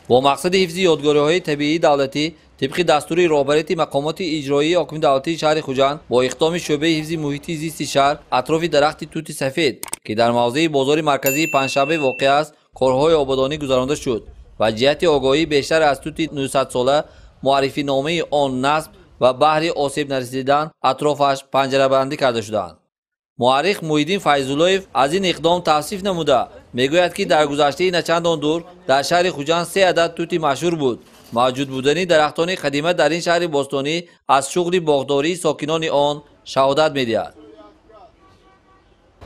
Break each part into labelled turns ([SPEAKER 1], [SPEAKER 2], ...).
[SPEAKER 1] با مقصد حفظ یادگاری‌های طبیعی دولتی طبق دستور رهبریت مقامات اجرایی حاکم دولتی شهر خوجند با اقدام شعبه حفظ محیط زیست شهر اطراف درخت توت سفید که در موضع بازار مرکزی پنجشنبه واقع است کارهای آبادانی گذرانده شد و جهت آگاهی بیشتر از توت 900 ساله معرفی نامه آن نصب و بهر آسیب نرسیدن اطرافش پنجره بندی کرده شدند. مورخ محیدین فیض‌اللهیف از این اقدام توصیف نموده میگوید که در گذشته نه چندان دور در شهر خوجند 3 عدد توت مشهور بود. موجود بودن درختان قدیمی در این شهر باستانی از شغل باغداری ساکنان آن شهادت می‌دهد.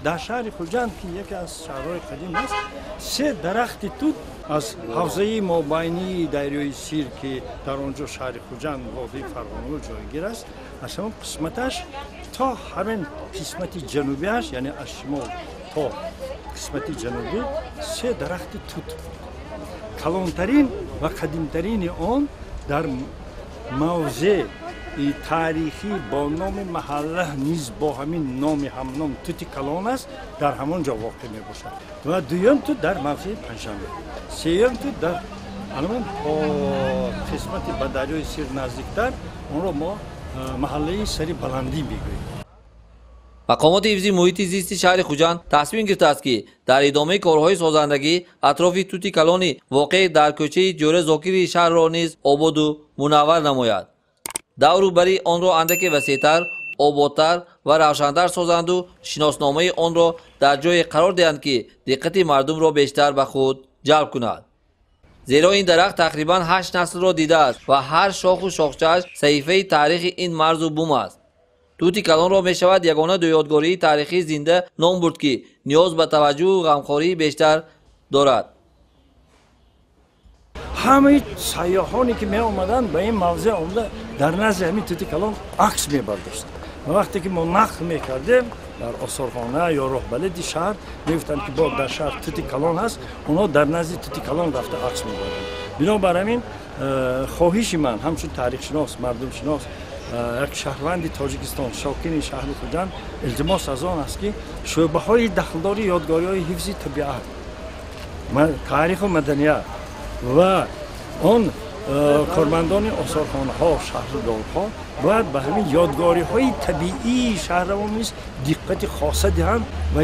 [SPEAKER 2] در شهر خوجند که یکی از شهرهای قدیم است 3 درخت توت از حوزه مابینی دریای سیر که در آنجا شهر خوجند وادی فرغانه جایگیر است از اون قسمتش تا همین قسمت جنوبیش یعنی از شمال تا قسمت جنوبی 3 درخت توت کلانترین و قدیمترین آن در موضع تاریخی با نام محله نیز با همین نام همنام توت کلان است در همان جا واقع می باشد و دوم توت در موضع پنجشنبه سوم توت در همون قسمت به دریای سیر نزدیکتر اون را ما محله سری بلندی میگوییم.
[SPEAKER 1] مقامات حفظ محیط زیست شهر خوجند تصمیم گرفته است که در ادامه کارهای سازندگی اطراف توت کلانی واقع در کوچه جوره زاکری شهر را نیز آباد و منور نماید. دور بری آن را اندک وسیع‌تر، آبادتر و روشن‌تر سازند و شناسنامه آن را در جای قرار دهند که دقت مردم را بیشتر به خود جلب کند. زیرا این درخت تقریباً 8 نسل را دیده است و هر شاخ و شاخچه‌اش صحیفه تاریخ این مرز و بوم است. توت کلان را می شود یگانه یادگاری تاریخی زنده نام برد که نیاز به توجه و غمخواری بیشتر دارد.
[SPEAKER 2] همه سیاحانی که می آمدن به این موضع آمده در نزد همین توت کلان عکس می برداشتند. وقتی که ما نقل می کردیم در آثارخانه یا رهبلد شهر می گفتند که با در شهر توت کلان هست اونا در نزد توت کلان رفته عکس می بردند. بنابراین همین خواهش من همچون تاریخ شناس مردم شناس یک شهروند تاجیکستان ساکن شهر خوجند التماس از آن است که شعبه های دخلداری یادگاری های حفظ طبیعت تاریخ و مدنیت و آن کارمندان آثارخانه ها شهردارها باید به همین یادگاری های طبیعی شهرمان نیز دقت خاصه دهند و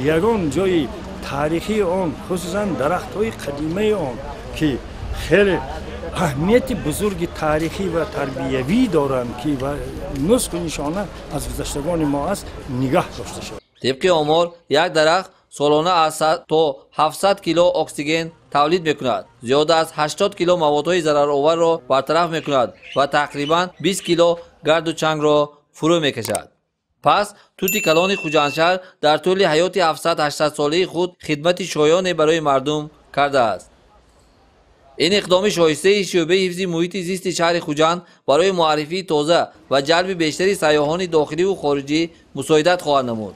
[SPEAKER 2] یگان جای تاریخی آن خصوصا درخت های قدیمی آن که خیلی اهمیت بزرگ تاریخی و تربیوی دارند که و نسخ نشانه از گذشتگان ما است نگاه داشته شود.
[SPEAKER 1] طبق آمار یک درخت سالانه از 100 تا 700 کیلو اکسیژن تولید میکند. زیاد از 80 کیلو موادهای ضررآور را برطرف میکند و تقریبا 20 کیلو گرد و چنگ را فرو میکشد. پس توت کلان خوجندشهر در طول حیات 700-800 ساله خود خدمت شایانی برای مردم کرده است. این اقدام شایسته شعبه حفظ محیط زیست شهر خوجند برای معرفی تازه و جلب بیشتری سیاحان داخلی و خارجی مساعدت خواهد نمود.